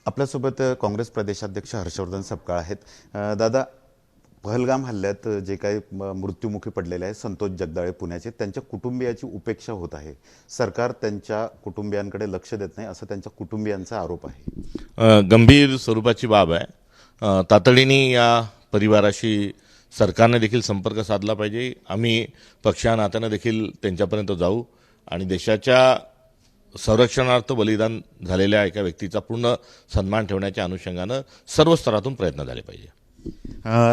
आपल्यासोबत काँग्रेस प्रदेशाध्यक्ष हर्षवर्धन सपकाळ आहेत. दादा, पहलगाम हल्ल्यात जे काही मृत्युमुखी पडलेले आहे संतोष जगदाळे पुण्याचे, त्यांच्या कुटुंबियाची उपेक्षा होत आहे. सरकार त्यांच्या कुटुंबियांकडे लक्ष देत नाही असं त्यांच्या कुटुंबियांचा आरोप आहे. गंभीर स्वरूपाची बाब आहे. तातडीने या परिवाराशी सरकारने देखील संपर्क साधला पाहिजे. आम्ही पक्षा नात्यानं देखील त्यांच्यापर्यंत जाऊ आणि देशाच्या संरक्षणार्थ बलिदान झालेल्या एका व्यक्तीचा पूर्ण सन्मान ठेवण्याच्या अनुषंगानं सर्व स्तरातून प्रयत्न झाले पाहिजे.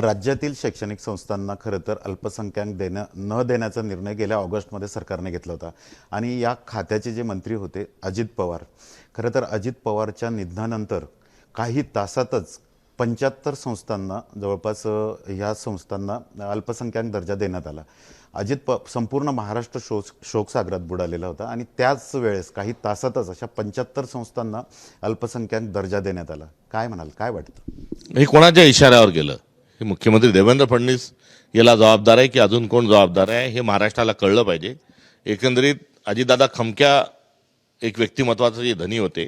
राज्यातील शैक्षणिक संस्थांना खरं तर अल्पसंख्याक न देण्याचा निर्णय गेल्या ऑगस्टमध्ये सरकारने घेतला होता आणि या खात्याचे जे मंत्री होते अजित पवार, खरं तर अजित पवारच्या निधनानंतर काही तासातच 75 संस्थांना जवळपास ह्या संस्थांना अल्पसंख्याक दर्जा देण्यात आला. संपूर्ण महाराष्ट्र शोकसागरात बुडालेला होता आणि त्याच वेळेस काही तासातच अशा 75 संस्थांना अल्पसंख्याक दर्जा देण्यात आला. काय म्हणाल, काय वाटतं? हे कोणाच्या इशाऱ्यावर गेलं? हे मुख्यमंत्री देवेंद्र फडणवीस याला जबाबदार आहे की अजून कोण जबाबदार आहे हे महाराष्ट्राला कळलं पाहिजे. एकंदरीत अजितदादा खमक्या एक व्यक्तिमत्वाचे जे धनी होते,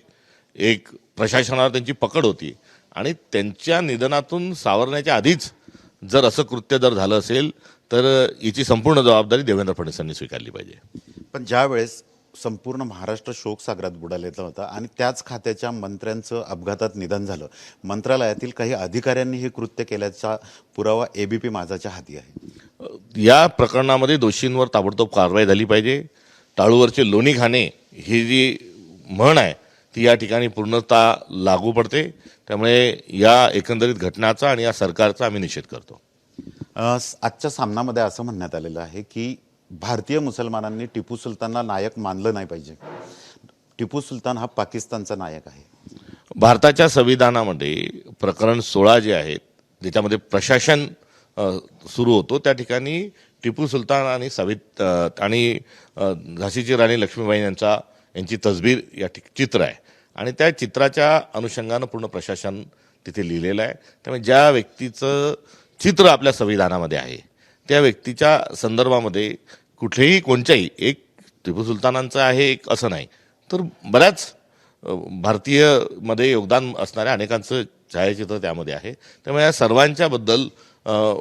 एक प्रशासनावर त्यांची पकड होती आणि त्यांच्या निधनातून सावरण्याच्या आधीच जर असं कृत्य जर झालं असेल तर याची संपूर्ण जबाबदारी देवेंद्र फडणवीसांनी स्वीकारली पाहिजे. पण ज्या वेळेस संपूर्ण महाराष्ट्र शोकसागरात बुडालेला होता आणि त्याच खात्याच्या मंत्र्यांचं अपघातात निधन झालं, मंत्रालयातील काही अधिकाऱ्यांनी हे कृत्य केल्याचा पुरावा एबीपी माझाच्या हाती आहे. या प्रकरणामध्ये दोषींवर ताबडतोब कारवाई झाली पाहिजे. टाळूवरचे लोणी खाणे ही जी म्हण आहे ती या ठिकाणी पूर्णतः लागू पडते. त्यामुळे या एकंदरीत घटनाचा आणि या सरकारचा आम्ही निषेध करतो. आजच्या सामनामध्ये असं म्हणण्यात आलेलं आहे की भारतीय मुसलमानांनी टिपू सुलतानला नायक मानलं नाही पाहिजे. टिपू सुलतान हा पाकिस्तानचा नायक आहे. भारताच्या संविधानामध्ये प्रकरण 16 जे आहेत ज्याच्यामध्ये प्रशासन सुरू होतो त्या ठिकाणी टिपू सुलतान आणि झाशीची राणी लक्ष्मीबाई यांची तसबीर या चित्र आहे आणि त्या चित्राच्या अनुषंगानं पूर्ण प्रशासन तिथे लिहिलेलं आहे. त्यामुळे ज्या व्यक्तीचं चित्र आपल्या संविधानामध्ये आहे त्या व्यक्तीच्या संदर्भामध्ये कुठलेही कोणत्याही एक टिपू सुलतानांचं आहे एक असं नाही तर बऱ्याच भारतीयमध्ये योगदान असणाऱ्या अनेकांचं छायाचित्र त्यामध्ये आहे. त्यामुळे या सर्वांच्याबद्दल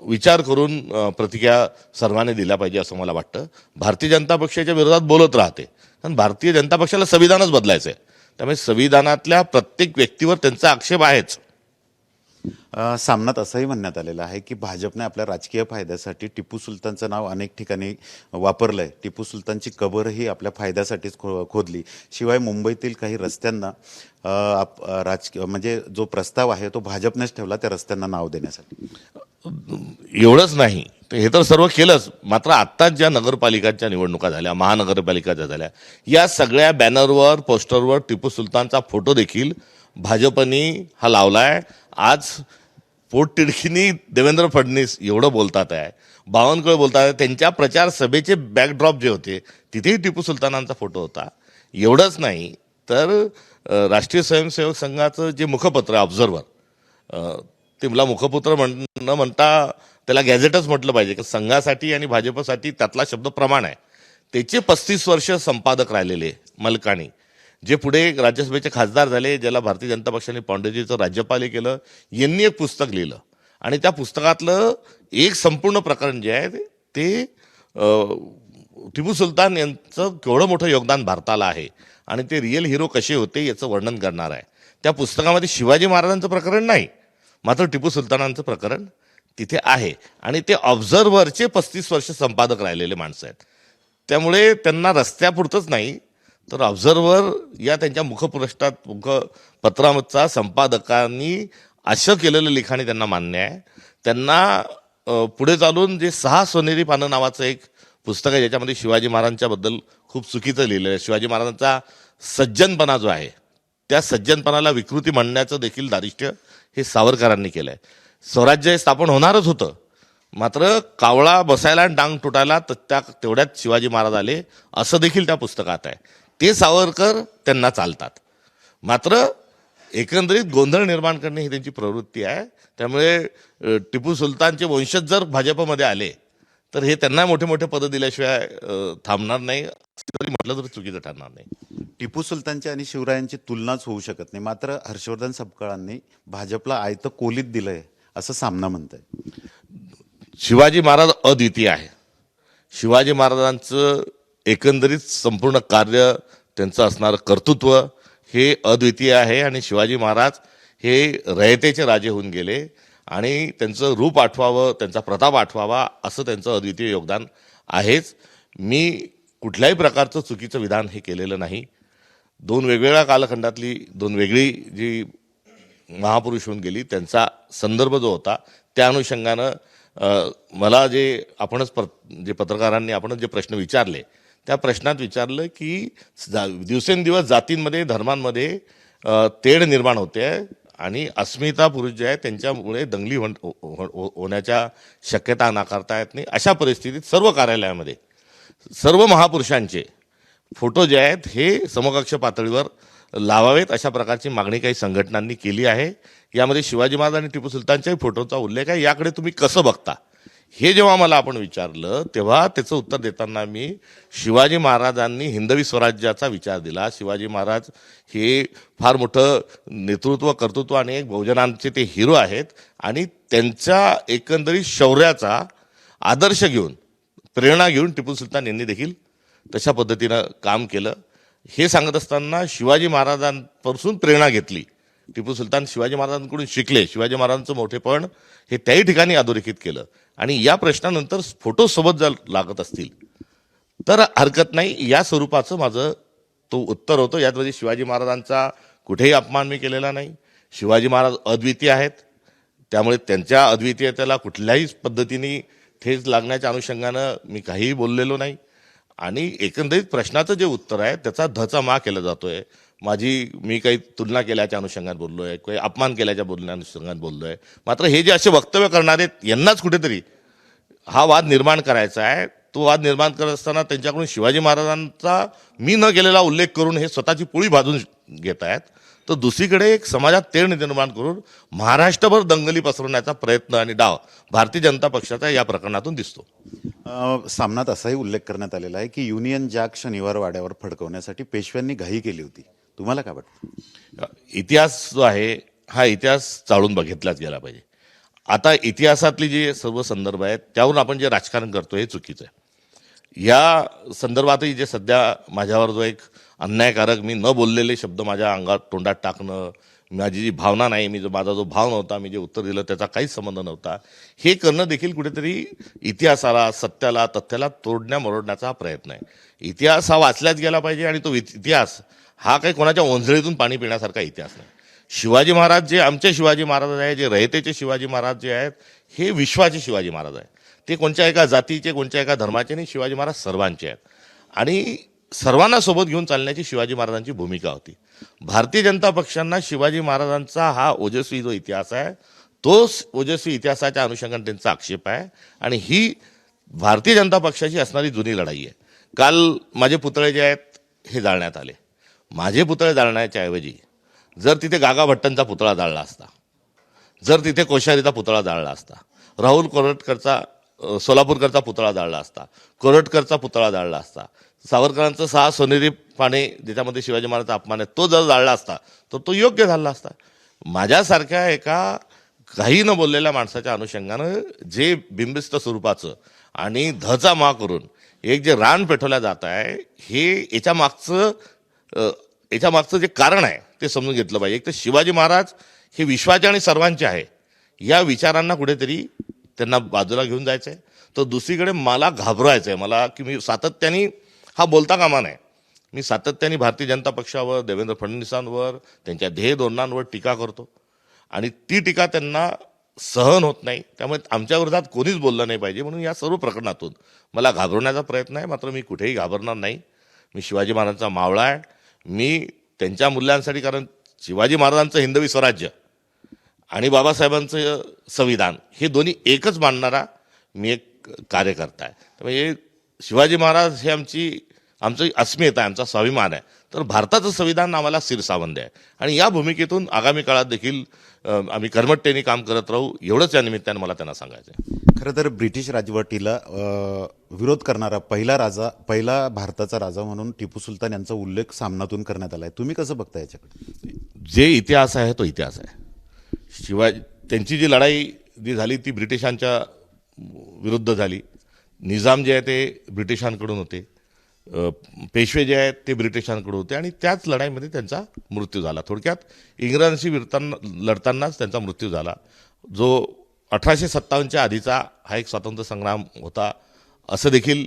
विचार करून प्रतिक्रिया सर्वांनी दिल्या पाहिजे असं मला वाटतं. भारतीय जनता पक्षाच्या विरोधात बोलत राहते कारण भारतीय जनता पक्षाला संविधानच बदलायचं आहे. त्यामुळे संविधानातल्या प्रत्येक व्यक्तीवर त्यांचा आक्षेप आहेच. सामनात असंही म्हणण्यात आलेलं आहे की भाजपने आपल्या राजकीय फायद्यासाठी टिपू सुलतानचं नाव अनेक ठिकाणी वापरलंय. टिपू सुलतानची कबरही आपल्या फायद्यासाठीच खोदली. शिवाय मुंबईतील काही रस्त्यांना राजकीय म्हणजे जो प्रस्ताव आहे तो भाजपनेच ठेवला त्या रस्त्यांना नाव देण्यासाठी. एवढंच नाही हे तर सर्व केलंच, मात्र आत्ताच ज्या नगरपालिकांच्या निवडणुका झाल्या, महानगरपालिकाच्या झाल्या, या सगळ्या बॅनरवर पोस्टरवर टिपू सुलतानचा फोटो देखील भाजपनी हा लावलाय. आज पोटतिडकीनी देवेंद्र फडणवीस एवढं बोलतात आहे, बावनकुळे बोलतात आहे, त्यांच्या प्रचार सभेचे बॅकड्रॉप जे होते तिथेही टिपू सुलतानांचा फोटो होता. एवढंच नाही तर राष्ट्रीय स्वयंसेवक संघाचं जे मुखपत्र ऑब्झर्वर, ते मला मुखपत्र न म्हणता त्याला गॅझेटच म्हटलं पाहिजे की संघासाठी आणि भाजपसाठी त्यातला शब्द प्रमाण आहे. त्याचे 35 वर्ष संपादक राहिलेले मलकाणी, जे पुढे राज्यसभेचे खासदार झाले, ज्याला भारतीय जनता पक्षाने पांडेजीचं राज्यपाल केलं, यांनी एक पुस्तक लिहिलं आणि त्या पुस्तकातलं एक संपूर्ण प्रकरण जे आहे ते टिपू सुलतान यांचं केवढं मोठं योगदान भारताला आहे आणि ते रिअल हिरो कसे होते याचं वर्णन करणार आहे. त्या पुस्तकामध्ये शिवाजी महाराजांचं प्रकरण नाही, मात्र टिपू सुलतानांचं प्रकरण तिथे आहे आणि ते ऑब्झर्व्हरचे 35 वर्ष संपादक राहिलेले माणसं आहेत. त्यामुळे त्यांना रस्त्यापुरतंच नाही तर ऑब्झर्व्हर या त्यांच्या मुखपत्राचा संपादकांनी असं केलेलं लिखाणी त्यांना मान्य आहे. त्यांना पुढे चालून जे 6 सोनेरी पानं नावाचं एक पुस्तक आहे ज्याच्यामध्ये शिवाजी महाराजांच्याबद्दल खूप चुकीचं लिहिलं आहे. शिवाजी महाराजांचा सज्जनपणा जो आहे त्या सज्जनपणाला विकृती म्हणण्याचं देखील दारिष्ट्य हे सावरकरांनी केलं आहे. स्वराज्य स्थापन होणारच होतं, मात्र कावळा बसायला आणि डांग तुटायला तेवढ्यात शिवाजी महाराज आले असं देखील त्या पुस्तकात आहे. ते सावरकर त्यांना चालतात, मात्र एकंदरीत गोंधळ निर्माण करणे ही त्यांची प्रवृत्ती आहे. त्यामुळे टिपू सुलतानचे वंशज जर भाजपमध्ये आले तर हे त्यांना मोठे मोठे पदं दिल्याशिवाय थांबणार नाही, असं जरी म्हटलं तर चुकीचं ठरणार नाही. टिपू सुलतानची आणि शिवरायांची तुलनाच होऊ शकत नाही. मात्र हर्षवर्धन सपकाळांनी भाजपला आयतं कोलीत दिलंय असं सामना म्हणतंय. शिवाजी महाराज अद्वितीय आहे. शिवाजी महाराजांचं एकंदरीत संपूर्ण कार्य, त्यांचं असणारं कर्तृत्व हे अद्वितीय आहे. आणि शिवाजी महाराज हे रयतेचे राजे होऊन गेले आणि त्यांचं रूप आठवावं, त्यांचा प्रताप आठवावा असं त्यांचं अद्वितीय योगदान आहेच. मी कुठल्याही प्रकारचं चुकीचं विधान हे केलेलं नाही. दोन वेगवेगळ्या कालखंडातली दोन वेगळी जी महापुरुष होऊन गेली त्यांचा संदर्भ जो होता त्या अनुषंगानं मला जे जे पत्रकारांनी आपणच जे प्रश्न विचारले त्या प्रश्नात विचारलं की दिवसेंदिवस जातींमध्ये, धर्मांमध्ये तेढ निर्माण होते आणि अस्मिता पुरुष जे आहेत त्यांच्यामुळे दंगली होण्याच्या शक्यता नाकारता येत नाही. अशा परिस्थितीत सर्व कार्यालयामध्ये सर्व महापुरुषांचे फोटो जे आहेत हे समकक्ष पातळीवर लावावेत अशा प्रकारची मागणी काही संघटनांनी केली आहे. यामध्ये शिवाजी महाराज आणि टिपू सुलतानच्याही फोटोचा उल्लेख आहे. याकडे तुम्ही कसं बघता हे जेव्हा मला आपण विचारलं तेव्हा त्याचं उत्तर देताना मी शिवाजी महाराजांनी हिंदवी स्वराज्याचा विचार दिला. शिवाजी महाराज हे फार मोठं नेतृत्व, कर्तृत्व आणि एक बहुजनांचे ते हिरो आहेत आणि त्यांच्या एकंदरीत शौर्याचा आदर्श घेऊन, प्रेरणा घेऊन टिपू सुलतान यांनी देखील तशा पद्धतीनं काम केलं. हे सांगत असताना शिवाजी महाराजांपासून प्रेरणा घेतली. टिपू सुलतान शिवाजी महाराजांकडून शिकले. शिवाजी महाराजांचं मोठेपण हे त्याही ठिकाणी अधोरेखित केलं. आणि या प्रश्नानंतर फोटो सोबत जर लागत असतील तर हरकत नाही, या स्वरूपाचं माझं तो उत्तर होतं. यामध्ये शिवाजी महाराजांचा कुठेही अपमान मी केलेला नाही. शिवाजी महाराज अद्वितीय आहेत, त्यामुळे त्यांच्या अद्वितीयतेला कुठल्याही पद्धतीने ठेच लागण्याच्या अनुषंगानं मी काहीही बोललेलो नाही. आणि एकंदरीत प्रश्नाचं जे उत्तर आहे त्याचा धचा मा केला जातोय. मी काही तुलना केल्याच्या अनुषंगात बोललोय, काही अपमान केल्याच्या अनुषंगात बोललोय. मात्र हे जे असे वक्तव्य करणारे यांनाच कुठेतरी हा वाद निर्माण करायचा आहे. तो वाद निर्माण करत असताना त्यांच्याकडून शिवाजी महाराजांचा मी न केलेला उल्लेख करून हे स्वतःची पोळी भाजून घेत आहेत. तर दुसरीकडे एक समाजात तेढ निर्माण करून महाराष्ट्रभर दंगली पसरवण्याचा प्रयत्न आणि डाव भारतीय जनता पक्षाचा या प्रकरणातून दिसतो. सामनात असाही उल्लेख करण्यात आलेला आहे की युनियन जॅक शनिवार वाड्यावर फडकवण्यासाठी पेशव्यांनी घाई केली होती. तुम्हाला काय वाटतं? इतिहास जो आहे हा इतिहास चाळून बघितलाच गेला पाहिजे. आता इतिहासातली जे सर्व संदर्भ आहेत त्यावरून आपण जे राजकारण करतो हे चुकीचं आहे. या संदर्भातही जे सध्या माझ्यावर जो एक अन्यायकारक मी न बोललेले शब्द माझ्या अंगात तोंडात टाकणं, माझी जी भावना नाही, माझा जो भाव नव्हता, मी जे उत्तर दिलं त्याचा काहीच संबंध नव्हता, हे करणं देखील कुठेतरी इतिहासाला, सत्याला, तथ्याला तोडण्या मरोडण्याचा हा प्रयत्न आहे. इतिहास हा वाचल्याच गेला पाहिजे आणि तो इतिहास हा काही कोणाच्या ओंजळीतून पाणी पिण्यासारखा इतिहास नाही. शिवाजी महाराज जे आमचे शिवाजी महाराज आहे, जे रयतेचे शिवाजी महाराज जे आहेत हे विश्वाचे शिवाजी महाराज आहेत. ते कोणत्या एका जातीचे, कोणत्या एका धर्माचे नाही, शिवाजी महाराज सर्वांचे आहेत. आणि सर्वांना सोबत घेऊन चालण्याची शिवाजी महाराजांची भूमिका होती. भारतीय जनता पक्षांना शिवाजी महाराजांचा हा ओजस्वी जो इतिहास आहे तोच ओजस्वी इतिहासाच्या अनुषंगाने त्यांचा आक्षेप आहे. आणि ही भारतीय जनता पक्षाची असणारी जुनी लढाई आहे. काल माझे पुतळे जे आहेत हे जाळण्यात आले. माझे पुतळे जाळण्याच्या ऐवजी जर तिथे गागा भट्टांचा पुतळा जाळला असता, जर तिथे कोश्यारीचा पुतळा जाळला असता, राहुल कोरटकरचा सोलापूरकरचा पुतळा जाळला असता, कोरटकरचा पुतळा जाळला असता, सावरकरांचं 6 सोनेरी पाने ज्याच्यामध्ये शिवाजी महाराजांचा अपमान आहे तो जर जाळला असता तर तो योग्य झाला असता. माझ्यासारख्या एका काही न बोललेल्या माणसाच्या अनुषंगानं जे बिंबिस्त स्वरूपाचं आणि धचा मा करून एक जे रान पेटवल्या जात आहे हे याच्या मागचं जे कारण आहे ते समजून घेतलं पाहिजे. एक तर शिवाजी महाराज हे विश्वाचे आणि सर्वांचे आहे या विचारांना कुठेतरी त्यांना बाजूला घेऊन जायचं आहे. तर दुसरीकडे मला घाबरायचं आहे, मला की मी सातत्याने हा बोलता कामा नये. मी सातत्याने भारतीय जनता पक्षावर, देवेंद्र फडणवीसांवर, त्यांच्या ध्येय धोरणांवर टीका करतो आणि ती टीका त्यांना सहन होत नाही. त्यामुळे आमच्या विरोधात कोणीच बोललं नाही पाहिजे म्हणून या सर्व प्रकरणातून मला घाबरवण्याचा प्रयत्न आहे. मात्र मी कुठेही घाबरणार नाही. मी शिवाजी महाराजांचा मावळा आहे. मी त्यांच्या मूल्यांसाठी, कारण शिवाजी महाराजांचं हिंदवी स्वराज्य आणि बाबासाहेबांचं संविधान हे दोन्ही एकच मानणारा मी एक कार्यकर्ता आहे. त्यामुळे शिवाजी महाराज हे आमची अस्मिता आहे, आमचा स्वाभिमान आहे. तर भारताचं संविधान आम्हाला शिरसावंद आहे आणि या भूमिकेतून आगामी काळात देखील आम्ही कर्मठतेने काम करत राहू, एवढंच या निमित्ताने मला त्यांना सांगायचं आहे. खरं तर ब्रिटिश राजवटीला विरोध करणारा पहिला भारताचा राजा म्हणून टिपू सुलतान यांचा उल्लेख सामनातून करण्यात आलाय. तुम्ही कसं बघता याच्याकडे? जे इतिहास आहे तो इतिहास आहे. त्यांची जी लढाई जी झाली ती ब्रिटिशांच्या विरुद्ध झाली. निजाम जे आहे ते ब्रिटिशांकडून होते, पेशवे जे आहेत ते ब्रिटिशांकडून होते आणि त्याच लढाईमध्ये त्यांचा मृत्यू झाला. थोडक्यात इंग्रजांशी लढतानाच त्यांचा मृत्यू झाला. जो 1857च्या आधीचा हा एक स्वातंत्र्य संग्राम होता असं देखील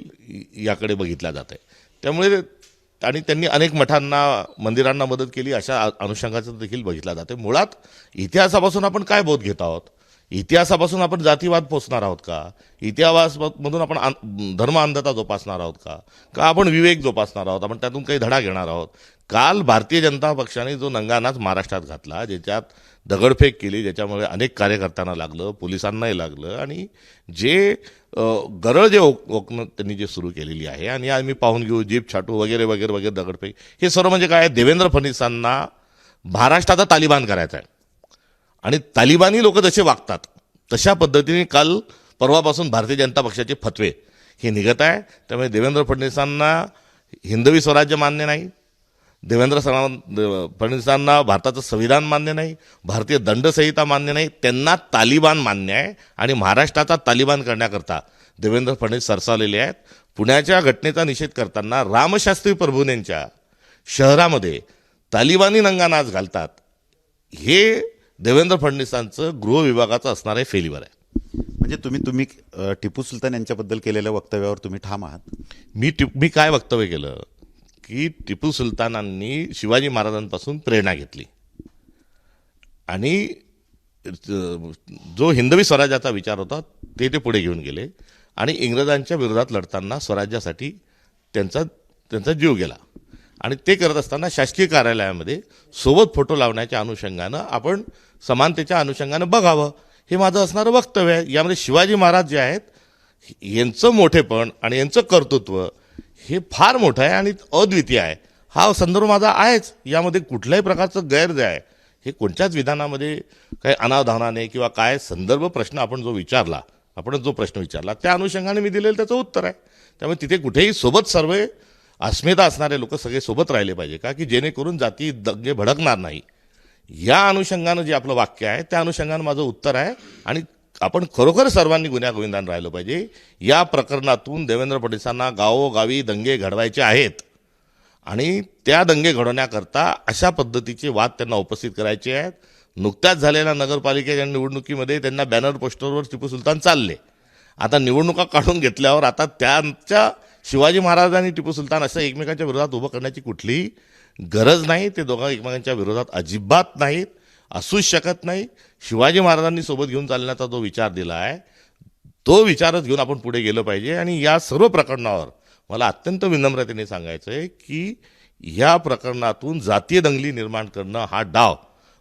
याकडे बघितल्या जात आहे. त्यामुळे आणि त्यांनी अनेक मठांना, मंदिरांना मदत केली अशा अनुषंगाचं देखील बघितलं जाते. मुळात इतिहासापासून आपण काय बोध घेत आहोत? इतिहासापासून आपण जातीवाद पोचणार आहोत का? इतिहासामधून आपण धर्म अंधता जोपासणार आहोत का आपण विवेक जोपासणार आहोत? आपण त्यातून काही धडा घेणार आहोत? काल भारतीय जनता पक्षाने जो नंगानाच महाराष्ट्रात घातला, ज्याच्यात दगडफेक केली, ज्याच्यामुळे अनेक कार्यकर्त्यांना लागलं, पोलिसांनाही लागलं आणि जे गरळ जे ओकणं त्यांनी जे सुरू केलेली आहे आणि आम्ही पाहून घेऊ, जीप छाटू वगैरे वगैरे वगैरे दगडफेक, हे सर्व म्हणजे काय? देवेंद्र फडणवीसांना महाराष्ट्राचा तालिबान करायचा आहे आणि तालिबानी लोक जसे वागतात तशा पद्धतीने काल परवापासून भारतीय जनता पक्षाचे फतवे हे निघत आहे. त्यामुळे देवेंद्र फडणवीसांना हिंदवी स्वराज्य मान्य नाही, फडणवीसांना भारताचं संविधान मान्य नाही, भारतीय दंडसंहिता मान्य नाही, त्यांना तालिबान मान्य आहे आणि महाराष्ट्राचा तालिबान करण्याकरता देवेंद्र फडणवीस सरसावलेले आहेत. पुण्याच्या घटनेचा निषेध करताना रामशास्त्री प्रभूंच्या शहरामध्ये तालिबानी नंगानाच घालतात, हे देवेंद्र फडणवीसांचं गृह विभागाचं असणारं हे फेल्युअर आहे. म्हणजे तुम्ही टिपू सुलतान यांच्याबद्दल केलेल्या वक्तव्यावर तुम्ही ठाम आहात? मी काय वक्तव्य केलं की टिपू सुलतानांनी शिवाजी महाराजांपासून प्रेरणा घेतली आणि जो हिंदवी स्वराज्याचा विचार होता ते पुढे घेऊन गेले आणि इंग्रजांच्या विरोधात लढताना स्वराज्यासाठी त्यांचा जीव गेला. आणि ते करत असताना शासकीय कार्यालयामध्ये सोबत फोटो लावण्याच्या अनुषंगानं आपण समानतेच्या अनुषंगानं बघावं, हे माझं असणारं वक्तव्य आहे. यामध्ये शिवाजी महाराज जे आहेत यांचं मोठेपण आणि यांचं कर्तृत्व हे फार मोठं आहे आणि अद्वितीय आहे. हा संदर्भ माझा आहेच. यामध्ये कुठल्याही प्रकारचं गैर जे आहे हे कोणत्याच विधानामध्ये काही अनावधानाने किंवा काय संदर्भ प्रश्न आपण जो प्रश्न विचारला त्या अनुषंगाने मी दिलेलं त्याचं उत्तर आहे. त्यामुळे तिथे कुठेही सोबत सर्व अस्मिता असणारे लोक सगळे सोबत राहिले पाहिजे का, की जेणेकरून जाती दंगे भडकणार नाही. या अनुषंगानं जे आपलं वाक्य आहे त्या अनुषंगानं माझं उत्तर आहे आणि आपण खरोखर सर्वांनी गुण्यागोविंदाने राहिलं पाहिजे. या प्रकरणातून देवेंद्र फडणवीसांना गावोगावी दंगे घडवायचे आहेत आणि त्या दंगे घडवण्याकरता अशा पद्धतीचे वाद त्यांना उपस्थित करायचे आहेत. नुकत्याच झालेल्या नगरपालिकेच्या निवडणुकीमध्ये त्यांना बॅनर पोस्टरवर टिपू सुलतान चालले. आता निवडणुका काढून घेतल्यावर आता त्यांच्या शिवाजी महाराज आणि टिपू सुलतान असं एकमेकांच्या विरोधात उभं करण्याची कुठलीही गरज नाही. ते दोघं एकमेकांच्या विरोधात अजिबात नाहीत, असूच शकत नाही. शिवाजी महाराजांनी सोबत घेऊन चालण्याचा जो विचार दिला आहे तो विचारच घेऊन आपण पुढे गेलं पाहिजे. आणि या सर्व प्रकरणावर मला अत्यंत विनम्रतेने सांगायचं आहे की या प्रकरणातून जातीय दंगली निर्माण करणं हा डाव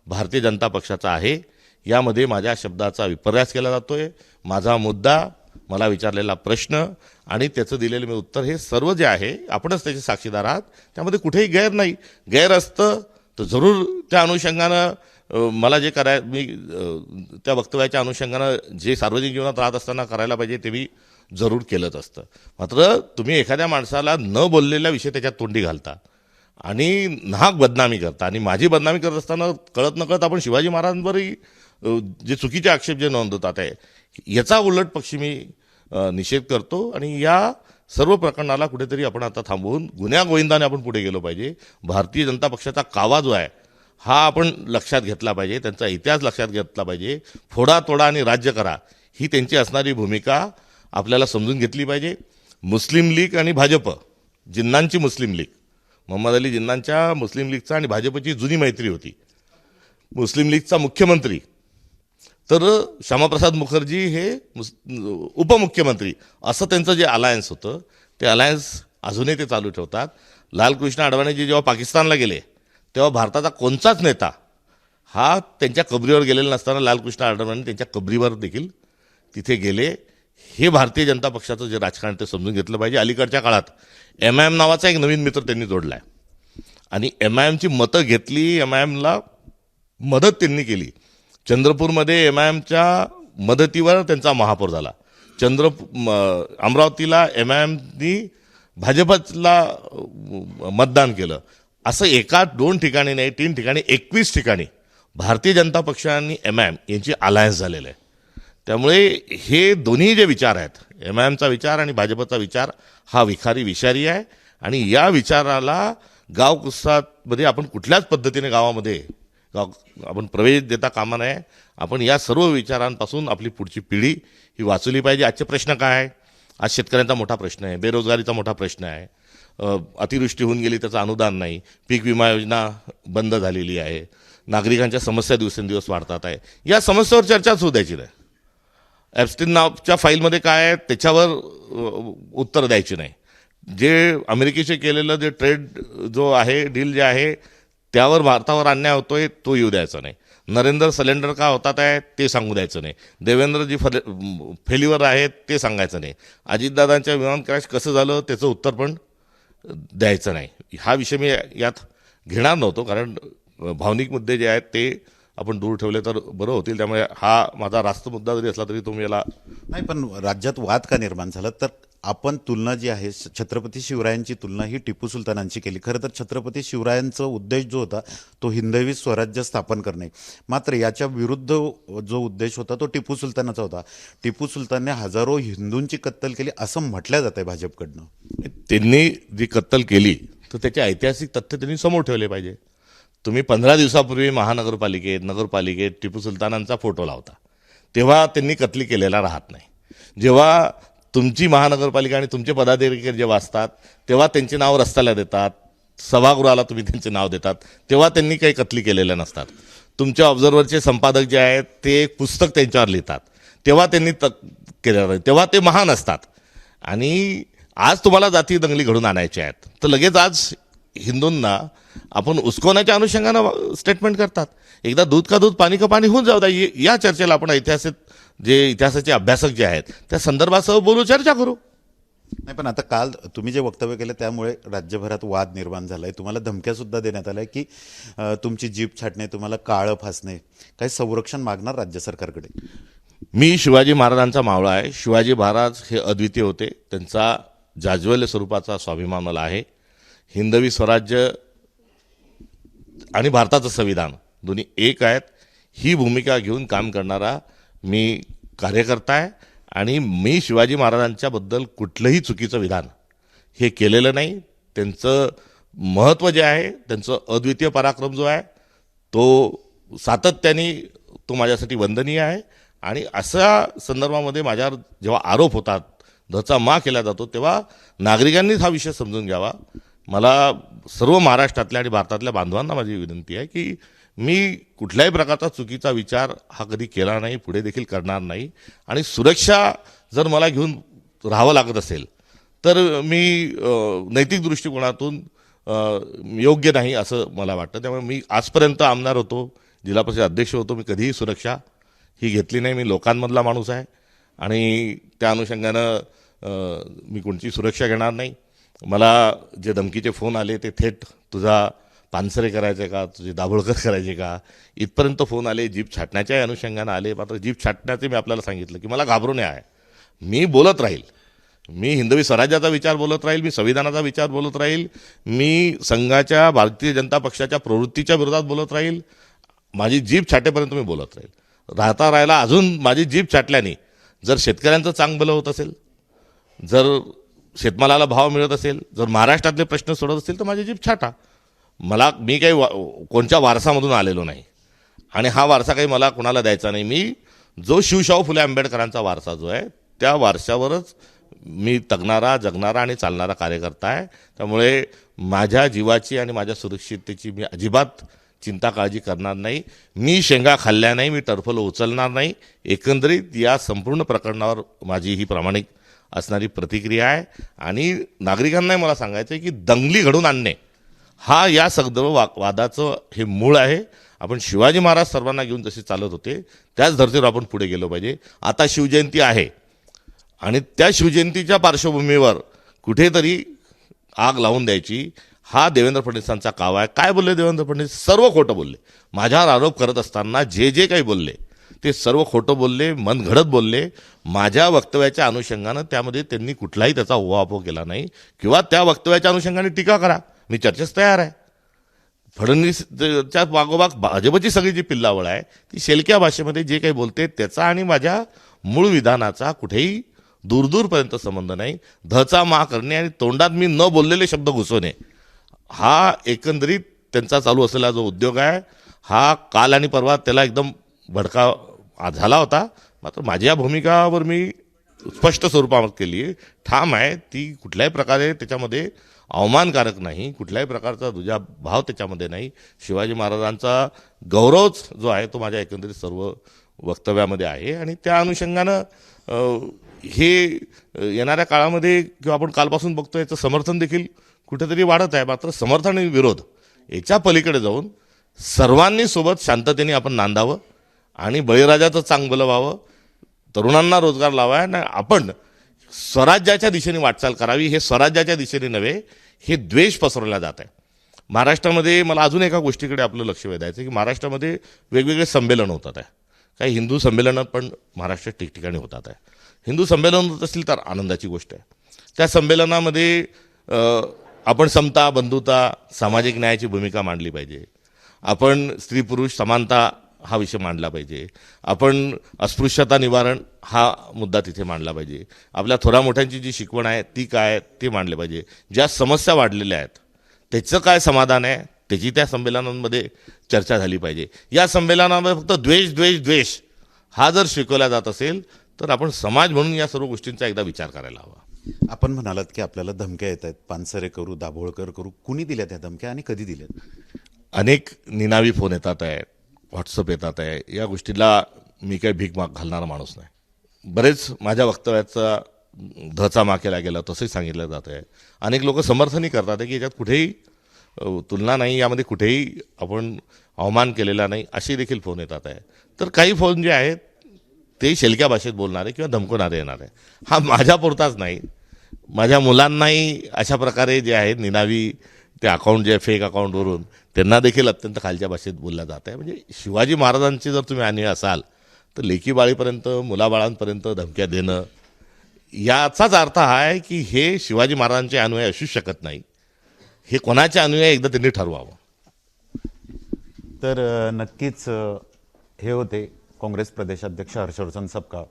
भारतीय जनता पक्षाचा आहे. यामध्ये माझ्या शब्दाचा विपर्यास केला जातोय. माझा मुद्दा, मला विचारलेला प्रश्न आणि त्याचं दिलेलं मी उत्तर हे सर्व जे आहे आपणच त्याचे साक्षीदार आहात. त्यामध्ये कुठेही गैर नाही. गैर असतं तर जरूर त्या अनुषंगानं मला जे मी त्या वक्तव्याच्या अनुषंगानं जे सार्वजनिक जीवनात राहत असताना करायला पाहिजे ते मी जरूर केलंच असतं. मात्र तुम्ही एखाद्या माणसाला न बोललेला विषय त्याच्यात तोंडी घालता आणि नाहक बदनामी करता आणि माझी बदनामी करत असताना कळत नकळत आपण शिवाजी महाराजांवरही जे चुकीचे आक्षेप जे नोंदवतात आहे याचा उलट पक्षी मी निषेध करतो. आणि या सर्व प्रकरणाला कुठेतरी आपण आता थांबवून गुण्यागोविंदाने आपण पुढे गेलो पाहिजे. भारतीय जनता पक्षाचा कावा जो आहे हा आपण लक्षात घेतला पाहिजे, त्यांचा इतिहास लक्षात घेतला पाहिजे. फोडा तोडा आणि राज्य करा ही त्यांची असणारी भूमिका आपल्याला समजून घेतली पाहिजे. मुस्लिम लीग आणि भाजप, जिन्नांची मुस्लिम लीग, मोहम्मद अली जिन्नांच्या मुस्लिम लीगचा आणि भाजपची जुनी मैत्री होती. मुस्लिम लीगचा मुख्यमंत्री तर श्यामाप्रसाद मुखर्जी हे उपमुख्यमंत्री असं त्यांचं जे अलायन्स होतं ते अलायन्स अजूनही ते चालू ठेवतात. लालकृष्ण अडवाणीजी जेव्हा पाकिस्तानला गेले तेव्हा भारताचा कोणताच नेता हा त्यांच्या कबरीवर गेलेला नसताना लालकृष्ण अडवाणी त्यांच्या कबरीवर देखील तिथे गेले. हे भारतीय जनता पक्षाचं जे राजकारण ते समजून घेतलं पाहिजे. अलीकडच्या काळात MIM नावाचा एक नवीन मित्र त्यांनी जोडला आहे आणि MIMची मतं घेतली, MIMला मदत त्यांनी केली. चंद्रपूरमध्ये MIMच्या मदतीवर त्यांचा महापौर झाला. अमरावतीला MIMनी भाजपला मतदान केलं. असं एका 2 ठिकाणी नाही, 3 ठिकाणी 21 ठिकाणी भारतीय जनता पक्ष आणि MIM यांची अलायन्स झालेलं आहे. त्यामुळे हे दोन्ही जे विचार आहेत, MIMचा विचार आणि भाजपचा विचार, हा विखारी विषारी आहे. आणि या विचाराला गाव कुस्सामध्ये आपण कुठल्याच पद्धतीने गावामध्ये आपण प्रवेश देता कामा नये. आपण या सर्व विचारांपासून आपली पुढची पिढी ही वाचवली पाहिजे. आजचे प्रश्न काय आहे? आज शेतकऱ्यांचा मोठा प्रश्न आहे, बेरोजगारीचा मोठा प्रश्न आहे, अतिवृष्टी होऊन गेली त्याचं अनुदान नाही, पीक विमा योजना बंद झालेली आहे, नागरिकांच्या समस्या दिवसेंदिवस वाढतात आहे. या समस्येवर चर्चाच होऊ द्यायची नाही. ॲप्स्टीन नावच्या फाईलमध्ये काय आहे त्याच्यावर उत्तर द्यायची नाही. जे अमेरिकेचे केलेलं जे ट्रेड जो आहे, डील जे आहे, त्यावर भारतावर अन्याय होतोय तो येऊ द्यायचा नाही. नरेंद्र सिलेंडर का होतात आहे ते सांगू द्यायचं नाही. देवेंद्रजी फेल्युअर आहेत ते सांगायचं नाही. अजितदादांच्या विमान क्रॅश कसं झालं त्याचं उत्तर पण द्यायचं नाही. हा विषय मी यात घेणार नव्हतो, कारण भावनिक मुद्दे जे आहेत ते आपण दूर ठेवले तर बरं होतील. त्यामुळे हा माझा रास्त मुद्दा जरी असला तरी तुम्ही याला नाही, पण राज्यात वाद का निर्माण झाला? तर आपण तुलना जी आहे, छत्रपती शिवरायांची तुलना ही टिपू सुलतानांची केली. खरं तर छत्रपती शिवरायांचा उद्देश जो होता तो हिंदवी स्वराज्य स्थापन करणे. मात्र याच्या विरुद्ध जो उद्देश होता तो टिपू सुलतानाचा होता. टिपू सुलतानने हजारो हिंदूंची कत्तल केली असं म्हटलं जात आहे भाजपकडनं. त्यांनी जी कत्तल केली तर त्याचे ऐतिहासिक तथ्य त्यांनी समोर ठेवले पाहिजे. तुम्ही 15 दिवसापूर्वी नगरपालिकेत टिपू सुलतानांचा फोटो लावता, तेव्हा त्यांनी कत्तली केलेला राहत नाही. जेव्हा तुमची महानगरपालिका आणि तुमचे पदाधिकारी जेव्हा असतात तेव्हा त्यांचे नाव रस्त्याला देतात, सभागृहाला तुम्ही त्यांचे नाव देतात, तेव्हा त्यांनी काही कत्तली केलेल्या नसतात. तुमच्या ऑब्झर्व्हरचे संपादक जे आहेत ते एक पुस्तक त्यांच्यावर लिहितात, तेव्हा त्यांनी केलेलं नाही, तेव्हा ते महान असतात. आणि आज तुम्हाला जाती दंगली घडून आणायच्या आहेत तर लगेच आज हिंदूंना आपण उस्कवण्याच्या अनुषंगानं स्टेटमेंट करतात. एकदा दूध का दूध पाणी का पाणी होऊन जाऊ द्या. या चर्चेला आपण इतिहासाचे अभ्यासक जे आहेत त्या संदर्भासह बोलू, चर्चा करू. नाही, पण आता काल तुम्ही जे वक्तव्य केलं त्यामुळे राज्यभरात वाद निर्माण झाला आहे. तुम्हाला धमक्या सुद्धा देण्यात आल्या की तुमची जीभ छाटणे, तुम्हाला काळं फासणे, काही संरक्षण मागणार राज्य सरकारकडे. मी शिवाजी महाराजांचा मावळा आहे. शिवाजी महाराज हे अद्वितीय होते. त्यांचा जाज्वल्य स्वरूपाचा स्वाभिमान मला आहे. हिंदवी स्वराज्य आणि भारताचं संविधान दोन्ही एक आहेत, ही भूमिका घेऊन काम करणारा मी कार्यकर्ता आहे. आणि मी शिवाजी महाराजांच्याबद्दल कुठलंही चुकीचं विधान हे केलेलं नाही. त्यांचं महत्त्व जे आहे, त्यांचं अद्वितीय पराक्रम जो आहे तो सातत्याने तो माझ्यासाठी वंदनीय आहे. आणि अशा संदर्भामध्ये माझ्यावर जेव्हा आरोप होतात, धचा मा केला जातो, तेव्हा नागरिकांनीच हा विषय समजून घ्यावा. मला सर्व महाराष्ट्रातल्या आणि भारतातल्या बांधवांना माझी विनंती आहे की मी कुठल्याही प्रकारचा चुकीचा विचार हा कधी केला नाही, पुढे देखील करणार नाही. आणि सुरक्षा जर मला घेऊन राहावं लागत असेल तर मी नैतिक दृष्टिकोनातून योग्य नाही असं मला वाटतं. त्यामुळे मी आजपर्यंत आमदार होतो, जिल्हा परिषद अध्यक्ष होतो, मी कधीही सुरक्षा ही घेतली नाही. मी लोकांमधला माणूस आहे आणि त्या अनुषंगानं मी कोणती सुरक्षा घेणार नाही. मला जे धमकीचे फोन आले ते थेट तुझा पानसरे करायचे का, तुझे दाभोळकर करायचे का, इथपर्यंत फोन आले. जीभ छाटण्याच्याही अनुषंगानं आले. मात्र जीभ छाटण्याचे मी आपल्याला सांगितलं की मला घाबरू नये आहे. मी बोलत राहील, मी हिंदवी स्वराज्याचा विचार बोलत राहील, मी संविधानाचा विचार बोलत राहील, मी संघाच्या भारतीय जनता पक्षाच्या प्रवृत्तीच्या विरोधात बोलत राहील. माझी जीभ छाटेपर्यंत मी बोलत राहील. राहायला अजून माझी जीभ छाटल्याने जर शेतकऱ्यांचं चांग भलं होत असेल, जर शेतमालाला भाव मिळत असेल, जर महाराष्ट्रातले प्रश्न सोडत असतील तर माझी जीभ छाटा. मी काही कोणत्या वारसामधून आलेलो नाही आणि हा वारसा काही मला कोणाला द्यायचा नाही. मी जो शिवशाहू फुले आंबेडकरांचा वारसा जो आहे त्या वारशावरच मी जगणारा आणि चालणारा कार्यकर्ता आहे. त्यामुळे माझ्या जीवाची आणि माझ्या सुरक्षिततेची मी अजिबात चिंता काळजी करणार नाही. मी शेंगा खाल्ल्या नाही, मी टरफलं उचलणार नाही. एकंदरीत या संपूर्ण प्रकरणावर माझी ही प्रामाणिक असणारी प्रतिक्रिया आहे. आणि नागरिकांनाही मला सांगायचं आहे की दंगली घडून आणणे हा या सगळं वादाचं हे मूळ आहे. आपण शिवाजी महाराज सर्वांना घेऊन जसे चालत होते त्याच धर्तीवर आपण पुढे गेलो पाहिजे. आता शिवजयंती आहे आणि त्या शिवजयंतीच्या पार्श्वभूमीवर कुठेतरी आग लावून द्यायची हा देवेंद्र फडणवीसांचा काव आहे. काय बोलले देवेंद्र फडणवीस? सर्व खोटं बोलले. माझ्यावर आरोप करत असताना जे काही बोलले ते सर्व खोटं बोलले, मनघडत बोलले. माझ्या वक्तव्याच्या अनुषंगानं त्यामध्ये त्यांनी कुठलाही त्याचा उहापोह केला नाही किंवा त्या वक्तव्याच्या अनुषंगाने टीका करा, मी चर्चेस तयार आहे. फडणवीसच्या मागोमाग भाजपची सगळी जी पिल्लावळ आहे ती शेलक्या भाषेमध्ये जे काही बोलते त्याचा आणि माझ्या मूळ विधानाचा कुठेही दूरदूरपर्यंत संबंध नाही. धचा मा करणे आणि तोंडात मी न बोललेले शब्द घुसवणे हा एकंदरीत त्यांचा चालू असलेला जो उद्योग आहे हा काल आणि परवा त्याला एकदम भडका झाला होता. मात्र माझ्या भूमिकावर मी स्पष्ट स्वरूपात केली आहे, ठाम आहे. ती कुठल्याही प्रकारे त्याच्यामध्ये अवमानकारक नाही, कुठल्याही प्रकारचा दुजाभाव त्याच्यामध्ये नाही. शिवाजी महाराजांचा गौरवच जो आहे तो माझ्या एकंदरीत सर्व वक्तव्यामध्ये आहे आणि त्या अनुषंगानं हे येणाऱ्या काळामध्ये किंवा आपण कालपासून बघतो याचं समर्थन देखील कुठेतरी वाढत आहे. मात्र समर्थन आणि विरोध याच्या पलीकडे जाऊन सर्वांनी सोबत शांततेने आपण नांदावं आणि बळीराजाचं चांगलं व्हावं, तरुणांना रोजगार लावा आणि आपण स्वराज्याच्या दिशेने वाटचाल करावी. हे स्वराज्याच्या दिशेने नव्हे, हे द्वेष पसरवला जात आहे महाराष्ट्रामध्ये. मला अजून एका गोष्टीकडे आपलं लक्ष वेधायचं की महाराष्ट्रामध्ये वेगवेगळे संमेलन होतात आहे. काही हिंदू संमेलनं पण महाराष्ट्रात ठिकठिकाणी होतात आहे. हिंदू संमेलन होत असतील तर आनंदाची गोष्ट आहे. त्या संमेलनामध्ये आपण समता, बंधुता, सामाजिक न्यायाची भूमिका मांडली पाहिजे. आपण स्त्री पुरुष समानता हा विषय मांडला पाहिजे. आपण अस्पृश्यता निवारण हा मुद्दा तिथे मांडला पाहिजे. आपल्या थोरा मोठ्यांची जी शिकवण आहे ती काय ते मांडले पाहिजे. ज्या समस्या वाढलेल्या आहेत त्याचं काय समाधान आहे त्याची त्या संमेलनांमध्ये चर्चा झाली पाहिजे. या संमेलनामध्ये फक्त द्वेष द्वेष द्वेष हा जर शिकवला जात असेल तर आपण समाज म्हणून या सर्व गोष्टींचा एकदा विचार करायला हवा. आपण म्हणालात की आपल्याला धमक्या येत आहेत, पानसरे करू, दाभोळकर करू. कुणी दिल्या त्या धमक्या आणि कधी दिल्यात? अनेक निनावी फोन येतात आहे, व्हॉट्सअप येतात आहे. या गोष्टीला मी काही भीक घालणारा माणूस नाही. बरेच माझ्या वक्तव्याचा धचा मा केला गेला तसंही सांगितलं जात आहे. अनेक लोक समर्थनही करतात आहे की याच्यात कुठेही तुलना नाही, यामध्ये कुठेही आपण अवमान केलेला नाही असे देखील फोन येतात आहे. तर काही फोन जे आहेत ते शेलक्या भाषेत बोलणारे किंवा धमकवणारे येणार आहे. हा माझ्यापुरताच नाही, माझ्या मुलांनाही अशा प्रकारे जे आहेत निनावी ते अकाउंट जे आहे फेक अकाउंटवरून त्यांना देखील अत्यंत खालच्या भाषेत बोललं जात आहे. म्हणजे शिवाजी महाराजांची जर तुम्ही अन्याय असाल तर लेकीबाळीपर्यंत, मुलाबाळांपर्यंत धमक्या देणं याचाच अर्थ हा आहे की हे शिवाजी महाराजांचे अनुयायी असू शकत नाही. हे कोणाचे अनुयायी एकदा त्यांनी ठरवावं. तर नक्कीच हे होते काँग्रेस प्रदेशाध्यक्ष हर्षवर्धन सपकाळ.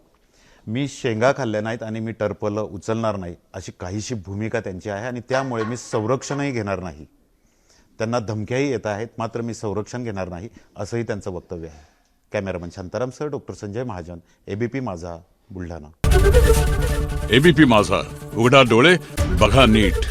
मी शेंगा खाल्ल्या नाहीत आणि मी टर्पलं उचलणार नाही अशी काहीशी भूमिका त्यांची आहे आणि त्यामुळे मी संरक्षणही घेणार नाही. त्यांना धमक्याही येत आहेत मात्र मी संरक्षण घेणार नाही असंही त्यांचं वक्तव्य आहे. कॅमेरामन शांतारामसह doctor Sanjay Mahajan, ABP Majha, Buldhana. ABP माझा, उघडा डोळे बघा नीट.